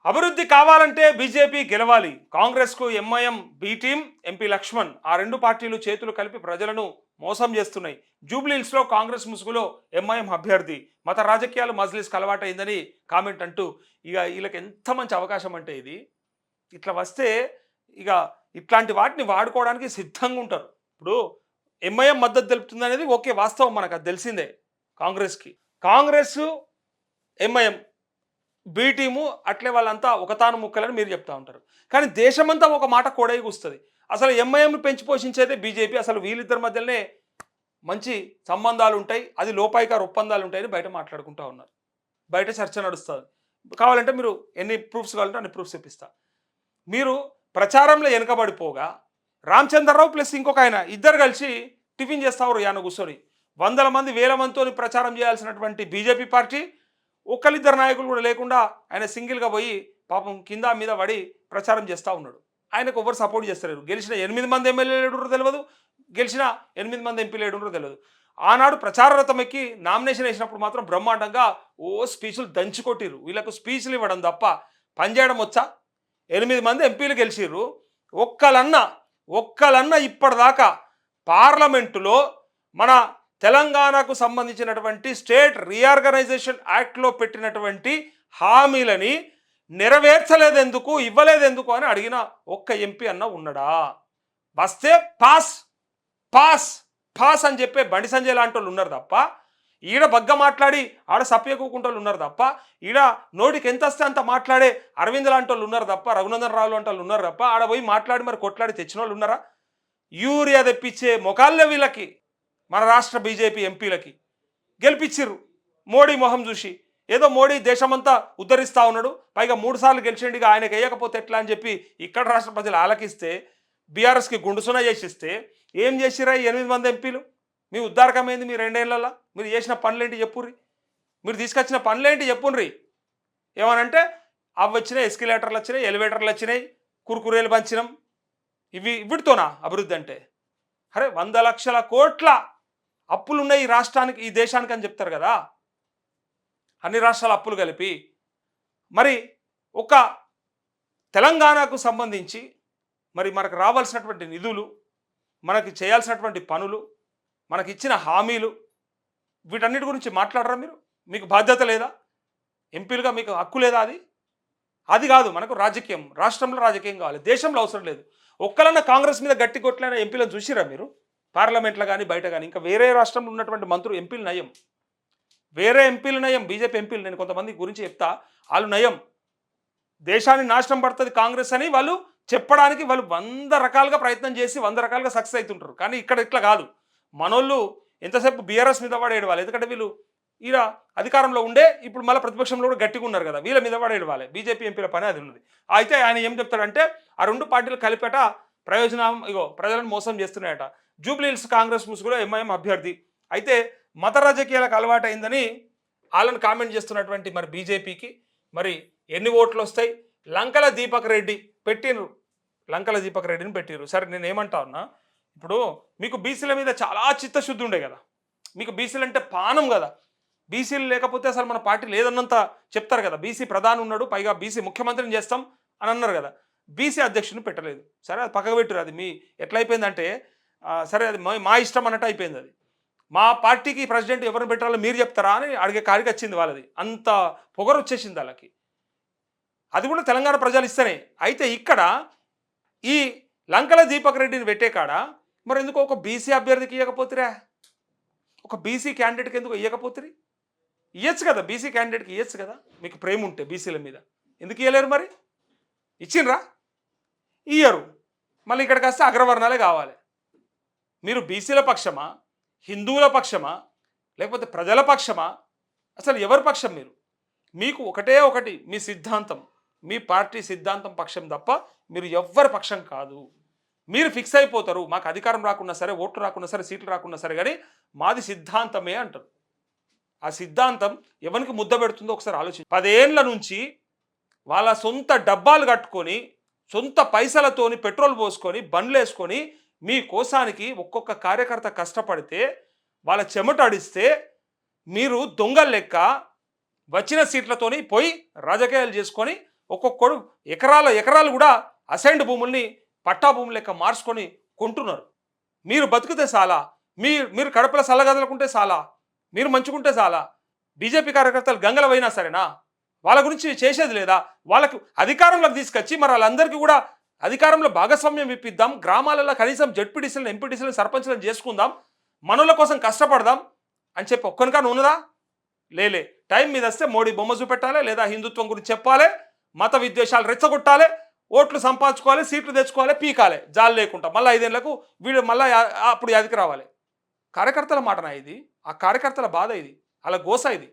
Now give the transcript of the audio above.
అభివృద్ధి కావాలంటే బీజేపీ గెలవాలి. కాంగ్రెస్కు MIM B team, MP Laxman ఆ రెండు పార్టీలు చేతులు కలిపి ప్రజలను మోసం చేస్తున్నాయి. జూబ్లీహిల్స్లో కాంగ్రెస్ ముసుగులో ఎంఐఎం అభ్యర్థి. మత రాజకీయాలు మజ్లిస్కి అలవాటైందని కామెంట్ అంటూ ఇక వీళ్ళకి ఎంత మంచి అవకాశం అంటే ఇది. ఇట్లా వస్తే ఇక ఇట్లాంటి వాటిని వాడుకోవడానికి సిద్ధంగా ఉంటారు. ఇప్పుడు ఎంఐఎం మద్దతు తెలుపుతుంది అనేది ఓకే, వాస్తవం, మనకు అది తెలిసిందే. కాంగ్రెస్కి కాంగ్రెస్, ఎంఐఎం బి టీము అట్లే వాళ్ళంతా ఒకతాను ముక్కలని మీరు చెప్తా ఉంటారు. కానీ దేశమంతా ఒక మాట కోడైకి వస్తుంది. అసలు ఎంఐఎం పెంచి పోషించేదే బీజేపీ. అసలు వీళ్ళిద్దరి మధ్యలోనే మంచి సంబంధాలు ఉంటాయి, అది లోపాయికారు ఒప్పందాలు ఉంటాయని బయట మాట్లాడుకుంటూ ఉన్నారు. బయట చర్చ నడుస్తుంది. కావాలంటే మీరు ఎన్ని ప్రూఫ్స్ కావాలంటే అన్ని ప్రూఫ్స్ ఇప్పిస్తా. మీరు ప్రచారంలో వెనుకబడిపోగా రామచంద్రరావు ప్లస్ ఇంకొక ఆయన ఇద్దరు కలిసి టిఫిన్ చేస్తారు యాన కూర్చొని. వందల మంది వేల మందితో ప్రచారం చేయాల్సినటువంటి బీజేపీ పార్టీ ఒక్కరిద్దరు నాయకులు కూడా లేకుండా ఆయన సింగిల్గా పోయి పాపం కింద మీద పడి ప్రచారం చేస్తూ ఉన్నాడు. ఆయనకు ఎవరు సపోర్ట్ చేస్తలేరు. గెలిచిన 8 మంది ఎమ్మెల్యేలు ఏడురో తెలియదు, గెలిచిన 8 మంది ఎంపీలు ఏడురో తెలియదు. ఆనాడు ప్రచార రథం ఎక్కి నామినేషన్ వేసినప్పుడు మాత్రం బ్రహ్మాండంగా స్పీచ్లు దంచుకొట్టిరు. వీళ్ళకు స్పీచ్లు ఇవ్వడం తప్ప పనిచేయడం వచ్చా? 8 మంది ఎంపీలు గెలిచిర్రు. ఒక్కలన్నా ఇప్పటిదాకా పార్లమెంటులో మన తెలంగాణకు సంబంధించినటువంటి స్టేట్ రీఆర్గనైజేషన్ యాక్ట్లో పెట్టినటువంటి హామీలని నెరవేర్చలేదెందుకు, ఇవ్వలేదెందుకు అని అడిగిన ఒక్క ఎంపీ అన్న ఉన్నాడా? వస్తే పాస్ పాస్ పాస్ అని చెప్పే బండి సంజయ్ లాంటి వాళ్ళు ఉన్నారు తప్ప, ఈడ బగ్గ మాట్లాడి ఆడ సప్యకూకుంటూ ఉన్నారు తప్ప, ఈడ నోటికి ఎంత వస్తే అంత మాట్లాడే అరవింద్ లాంటి వాళ్ళు ఉన్నారు తప్ప, రఘునందన్ రావు లాంటి వాళ్ళు ఉన్నారు తప్ప, ఆడ పోయి మాట్లాడి మరి కొట్లాడి తెచ్చిన వాళ్ళు ఉన్నారా? యూరియా తెప్పించే మొకాళ్ళ వీళ్ళకి, మన రాష్ట్ర బీజేపీ ఎంపీలకి గెలిపించిర్రు మోడీ మొహం చూసి. ఏదో మోడీ దేశమంతా ఉద్ధరిస్తూ ఉన్నాడు, పైగా 3 సార్లు గెలిచిండిగా, ఆయనకు వేయకపోతే ఎట్లా అని చెప్పి ఇక్కడ రాష్ట్ర ప్రజలు ఆలకిస్తే, బీఆర్ఎస్కి గుండుసున చేసిస్తే ఏం చేసిరా 8 మంది ఎంపీలు? మీ ఉద్ధారకమైంది మీ 2 ఏళ్లలో? మీరు చేసిన పనులేంటి చెప్పుర్రి, మీరు తీసుకొచ్చిన పనులేంటి చెప్పుండ్రి. ఏమనంటే అవి వచ్చినాయి, ఎస్కిలేటర్లు వచ్చినాయి, ఎలివేటర్లు వచ్చినాయి, కురుకురేలు పంచినాం, వీటితోనా అభివృద్ధి అంటే? అరే 100 లక్షల కోట్ల అప్పులున్నాయి ఈ రాష్ట్రానికి, ఈ దేశానికి అని చెప్తారు కదా, అన్ని రాష్ట్రాల అప్పులు కలిపి. మరి ఒక తెలంగాణకు సంబంధించి మరి మనకు రావాల్సినటువంటి నిధులు, మనకి చేయాల్సినటువంటి పనులు, మనకి ఇచ్చిన హామీలు, వీటన్నిటి గురించి మాట్లాడరా మీరు? మీకు బాధ్యత లేదా? ఎంపీలుగా మీకు హక్కు లేదా? అది కాదు మనకు రాజకీయం. రాష్ట్రంలో రాజకీయం కావాలి, దేశంలో అవసరం లేదు. ఒక్కలన్నా కాంగ్రెస్ మీద గట్టి కొట్లైన ఎంపీలను చూసిరా మీరు? పార్లమెంట్లో కానీ బయట కానీ. ఇంకా వేరే రాష్ట్రంలో ఉన్నటువంటి మంత్రులు ఎంపీలు నయం, వేరే ఎంపీలు నయం, బీజేపీ ఎంపీలు నేను కొంతమంది గురించి చెప్తా, వాళ్ళు నయం. దేశాన్ని నాశనం పడుతుంది కాంగ్రెస్ అని వాళ్ళు చెప్పడానికి వాళ్ళు 100 రకాలుగా ప్రయత్నం చేసి 100 రకాలుగా సక్సెస్ అవుతుంటారు. కానీ ఇక్కడ ఇట్లా కాదు. మనోళ్ళు ఎంతసేపు బీఆర్ఎస్ మీద పడేయడం, ఎందుకంటే వీళ్ళు ఈడ అధికారంలో ఉండే ఇప్పుడు మళ్ళీ ప్రతిపక్షంలో కూడా గట్టిగా ఉన్నారు కదా, వీళ్ళ మీద పడేయడం. బీజేపీ ఎంపీల పని అది ఉన్నది. అయితే ఆయన ఏం చెప్తాడంటే ఆ రెండు పార్టీలు కలిపేట ప్రయోజనం, ప్రజలను మోసం చేస్తున్నాయట. జూబ్లీహిల్స్ కాంగ్రెస్ ముసుగులో ఎంఐఎం అభ్యర్థి. అయితే మత రాజకీయాలకు అలవాటు అయిందని వాళ్ళని కామెంట్ చేస్తున్నటువంటి మరి బీజేపీకి మరి ఎన్ని ఓట్లు వస్తాయి? లంకల దీపక్ రెడ్డి పెట్టినరు, లంకల దీపక్ రెడ్డిని పెట్టిరు. సరే నేను ఏమంటా ఉన్నా, ఇప్పుడు మీకు బీసీల మీద చాలా చిత్తశుద్ధి ఉండే కదా, మీకు బీసీలు అంటే పానం కదా. బీసీలు లేకపోతే అసలు మన పార్టీ లేదన్నంత చెప్తారు కదా. బీసీ ప్రధాని ఉన్నాడు, పైగా బీసీ ముఖ్యమంత్రిని చేస్తాం అని అన్నారు కదా. బీసీ అధ్యక్షుని పెట్టలేదు. సరే అది పక్కకు పెట్టారు. అది మీ ఎట్లయిపోయిందంటే సరే అది మా ఇష్టం అన్నట్టు అయిపోయింది. అది మా పార్టీకి ప్రెసిడెంట్ ఎవరిని పెట్టాలో మీరు చెప్తారా అని అడిగే కాడికి వచ్చింది వాళ్ళది. అంత పొగరు వచ్చేసింది వాళ్ళకి. అది కూడా తెలంగాణ ప్రజలు ఇస్తేనే. అయితే ఇక్కడ ఈ లంకల దీపక్ రెడ్డిని పెట్టే కాడ మరి ఎందుకు ఒక బీసీ అభ్యర్థికి ఇవ్వకపోతురా? ఒక బీసీ క్యాండిడేట్కి ఎందుకు ఇవ్వకపోతురి? ఇవ్వచ్చు కదా, బీసీ క్యాండిడేట్కి ఇవ్వచ్చు కదా. మీకు ప్రేమ ఉంటే బీసీల మీద ఎందుకు ఇవ్వలేరు? మరి ఇచ్చిండ్రా? ఇయ్యరు. మళ్ళీ ఇక్కడికి వస్తే అగ్రవర్ణాలే కావాలి. మీరు బీసీల పక్షమా, హిందువుల పక్షమా, లేకపోతే ప్రజల పక్షమా? అసలు ఎవరి పక్షం మీరు? మీకు ఒకటే ఒకటి, మీ సిద్ధాంతం, మీ పార్టీ సిద్ధాంతం పక్షం తప్ప మీరు ఎవ్వరి పక్షం కాదు. మీరు ఫిక్స్ అయిపోతారు, మాకు అధికారం రాకున్నా సరే, ఓట్లు రాకున్నా సరే, సీట్లు రాకున్నా సరే, కానీ మాది సిద్ధాంతమే అంటారు. ఆ సిద్ధాంతం ఎవరికి ముద్ద పెడుతుందో ఒకసారి ఆలోచించి. 10 ఏళ్ల నుంచి వాళ్ళ సొంత డబ్బాలు కట్టుకొని, సొంత పైసలతోని పెట్రోల్ పోసుకొని, బండ్లు వేసుకొని మీ కోసానికి ఒక్కొక్క కార్యకర్త కష్టపడితే, వాళ్ళ చెమట అడిస్తే మీరు దొంగల లెక్క వచ్చిన సీట్లతోని పోయి రాజకీయాలు చేసుకొని ఒక్కొక్కడు ఎకరాలు కూడా అసైన్డ్ భూముల్ని పట్టా భూములు లెక్క మార్చుకొని కొంటున్నారు. మీరు బతికితే చాలా, మీరు కడపల సల్లగదలకుంటే చాలా, మీరు మంచుకుంటే చాలా. బీజేపీ కార్యకర్తలు గంగల పోయినా సరేనా, వాళ్ళ గురించి చేసేది లేదా? వాళ్ళకు అధికారంలోకి తీసుకొచ్చి మరి వాళ్ళందరికీ కూడా అధికారంలో భాగస్వామ్యం ఇప్పిద్దాం, గ్రామాలలో కనీసం జడ్పీటీసీలను, ఎంపీటీసీలను, సర్పంచ్లను చేసుకుందాం, మనోళ్ళ కోసం కష్టపడదాం అని చెప్పి ఒక్కనికా ఉన్నదా? లేలే. టైం మీద వస్తే మోడీ బొమ్మ చూపెట్టాలి, లేదా హిందుత్వం గురించి చెప్పాలి, మత విద్వేషాలు రెచ్చగొట్టాలి, ఓట్లు సంపాదించుకోవాలి, సీట్లు తెచ్చుకోవాలి, పీకాలి జాలు లేకుండా. మళ్ళీ 5 ఏళ్లకు వీడు మళ్ళీ అప్పుడు యాదికి రావాలి. కార్యకర్తల మాటనా ఇది? ఆ కార్యకర్తల బాధ ఇది, అలా గోస ఇది.